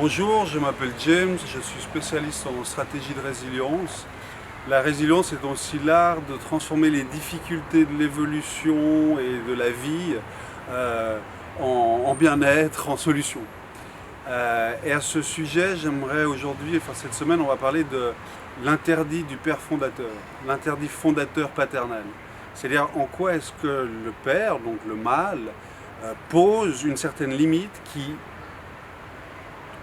Bonjour, je m'appelle James, je suis spécialiste en stratégie de résilience. La résilience est aussi l'art de transformer les difficultés de l'évolution et de la vie en bien-être, en solution. Et à ce sujet, j'aimerais aujourd'hui, cette semaine, on va parler de l'interdit du père fondateur, l'interdit fondateur paternel. C'est-à-dire en quoi est-ce que le père, donc le mâle, pose une certaine limite qui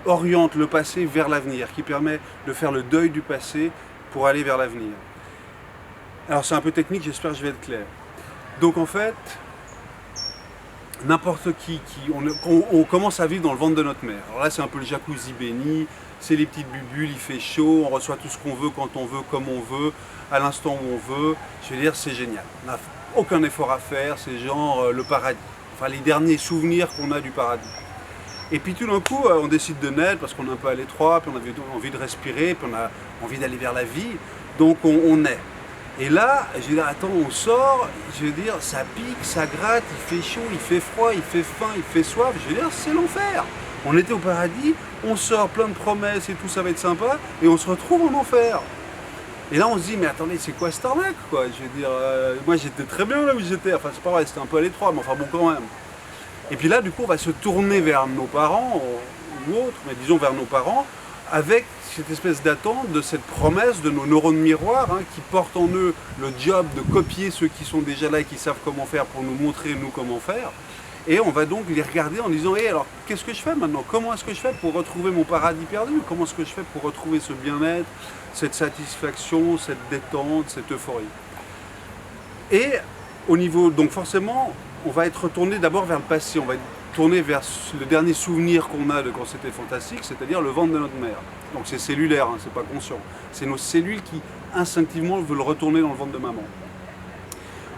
oriente le passé vers l'avenir, qui permet de faire le deuil du passé pour aller vers l'avenir. Alors c'est un peu technique, j'espère que je vais être clair. Donc en fait, n'importe on commence à vivre dans le ventre de notre mère. Alors là c'est un peu le jacuzzi béni, c'est les petites bubules, il fait chaud, on reçoit tout ce qu'on veut, quand on veut, comme on veut, à l'instant où on veut. Je veux dire, c'est génial. On n'a aucun effort à faire, c'est genre le paradis. Enfin les derniers souvenirs qu'on a du paradis. Et puis tout d'un coup, on décide de naître parce qu'on est un peu à l'étroit, puis on a envie de respirer, puis on a envie d'aller vers la vie. Donc on naît. Et là, je veux dire, attends, on sort, je veux dire, ça pique, ça gratte, il fait chaud, il fait froid, il fait faim, il fait soif. Je veux dire, c'est l'enfer. On était au paradis, on sort plein de promesses et tout, ça va être sympa, et on se retrouve en enfer. Et là, on se dit, mais attendez, c'est quoi cette arnaque, quoi? Je veux dire, moi j'étais très bien là où j'étais. Enfin, c'est pas vrai, c'était un peu à l'étroit, mais enfin bon, quand même. Et puis là, du coup, on va se tourner vers nos parents, ou autres, mais disons vers nos parents, avec cette espèce d'attente de cette promesse de nos neurones miroirs, qui portent en eux le job de copier ceux qui sont déjà là et qui savent comment faire pour nous montrer, nous, comment faire. Et on va donc les regarder en disant, hé, alors, qu'est-ce que je fais maintenant? Comment est-ce que je fais pour retrouver mon paradis perdu? Comment est-ce que je fais pour retrouver ce bien-être, cette satisfaction, cette détente, cette euphorie? Et au niveau, donc forcément, on va être retourné d'abord vers le passé, on va être tourné vers le dernier souvenir qu'on a de quand c'était fantastique, c'est-à-dire le ventre de notre mère. Donc c'est cellulaire, c'est pas conscient. C'est nos cellules qui instinctivement veulent retourner dans le ventre de maman.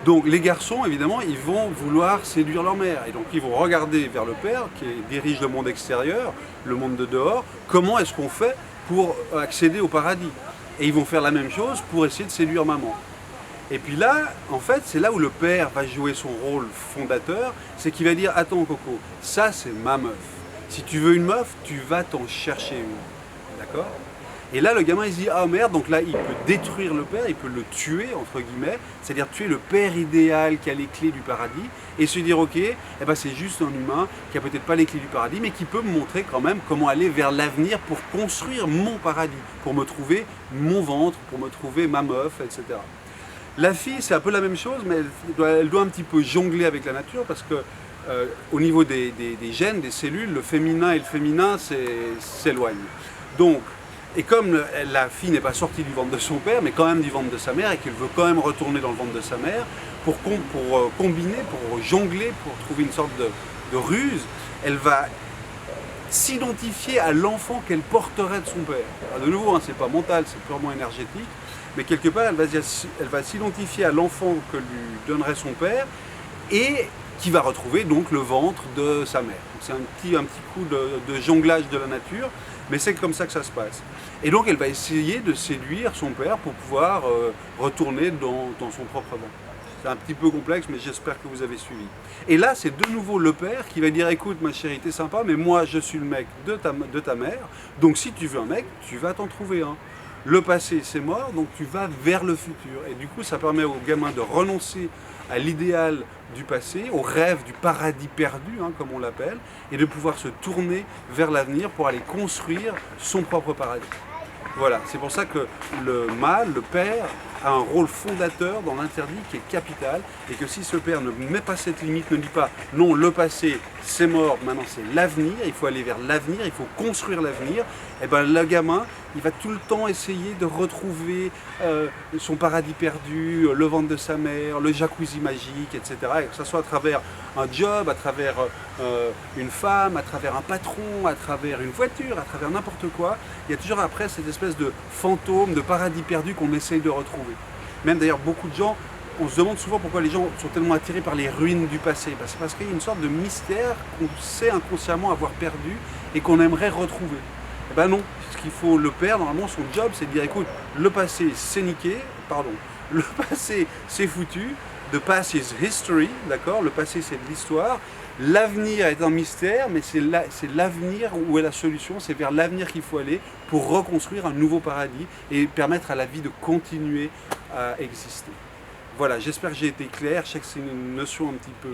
Donc les garçons, évidemment, ils vont vouloir séduire leur mère. Et donc ils vont regarder vers le père qui dirige le monde extérieur, le monde de dehors. Comment est-ce qu'on fait pour accéder au paradis? Et ils vont faire la même chose pour essayer de séduire maman. Et puis là, en fait, c'est là où le père va jouer son rôle fondateur, c'est qu'il va dire, attends Coco, ça c'est ma meuf. Si tu veux une meuf, tu vas t'en chercher une. D'accord? Et là, le gamin, il se dit, ah merde, donc là, il peut détruire le père, il peut le tuer, entre guillemets, c'est-à-dire tuer le père idéal qui a les clés du paradis, et se dire, ok, eh ben, c'est juste un humain qui a peut-être pas les clés du paradis, mais qui peut me montrer quand même comment aller vers l'avenir pour construire mon paradis, pour me trouver mon ventre, pour me trouver ma meuf, etc. La fille, c'est un peu la même chose, mais elle doit un petit peu jongler avec la nature parce que au niveau des gènes, des cellules, le féminin et le féminin s'éloignent. Donc, et comme la fille n'est pas sortie du ventre de son père, mais quand même du ventre de sa mère, et qu'elle veut quand même retourner dans le ventre de sa mère, pour combiner, pour jongler, pour trouver une sorte de ruse, elle va s'identifier à l'enfant qu'elle porterait de son père. Alors de nouveau, c'est pas mental, c'est purement énergétique. Mais quelque part, elle va s'identifier à l'enfant que lui donnerait son père et qui va retrouver donc le ventre de sa mère. C'est un petit coup de jonglage de la nature, mais c'est comme ça que ça se passe. Et donc elle va essayer de séduire son père pour pouvoir retourner dans son propre ventre. C'est un petit peu complexe, mais j'espère que vous avez suivi. Et là, c'est de nouveau le père qui va dire, écoute ma chérie, t'es sympa, mais moi je suis le mec de ta mère, donc si tu veux un mec, tu vas t'en trouver un. Le passé, c'est mort, donc tu vas vers le futur. Et du coup, ça permet au gamin de renoncer à l'idéal du passé, au rêve du paradis perdu, comme on l'appelle, et de pouvoir se tourner vers l'avenir pour aller construire son propre paradis. Voilà, c'est pour ça que le mâle, le père, a un rôle fondateur dans l'interdit qui est capital, et que si ce père ne met pas cette limite, ne dit pas non, le passé c'est mort, maintenant c'est l'avenir, il faut aller vers l'avenir, il faut construire l'avenir, et ben le gamin, il va tout le temps essayer de retrouver son paradis perdu, le ventre de sa mère, le jacuzzi magique, etc. Et que ce soit à travers un job, à travers une femme, à travers un patron, à travers une voiture, à travers n'importe quoi, il y a toujours après cette espèce de fantôme, de paradis perdu qu'on essaye de retrouver. Même d'ailleurs, beaucoup de gens, on se demande souvent pourquoi les gens sont tellement attirés par les ruines du passé. C'est parce qu'il y a une sorte de mystère qu'on sait inconsciemment avoir perdu et qu'on aimerait retrouver. Eh ben non, ce qu'il faut le père, normalement, son job, c'est de dire, écoute, le passé, c'est niqué, le passé, c'est foutu, the past is history, d'accord, le passé, c'est de l'histoire, L'avenir est un mystère, mais c'est l'avenir où est la solution, c'est vers l'avenir qu'il faut aller pour reconstruire un nouveau paradis et permettre à la vie de continuer à exister. Voilà, j'espère que j'ai été clair. Je sais que c'est une notion un petit peu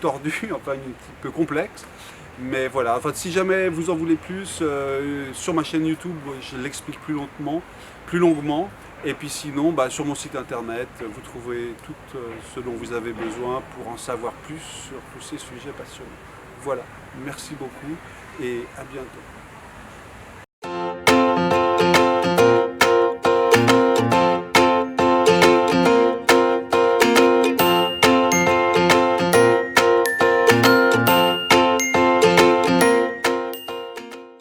tordue, enfin un petit peu complexe. Mais voilà, enfin, si jamais vous en voulez plus, sur ma chaîne YouTube, je l'explique plus longuement. Et puis sinon, bah, sur mon site internet, vous trouverez tout ce dont vous avez besoin pour en savoir plus sur tous ces sujets passionnants. Voilà, merci beaucoup et à bientôt.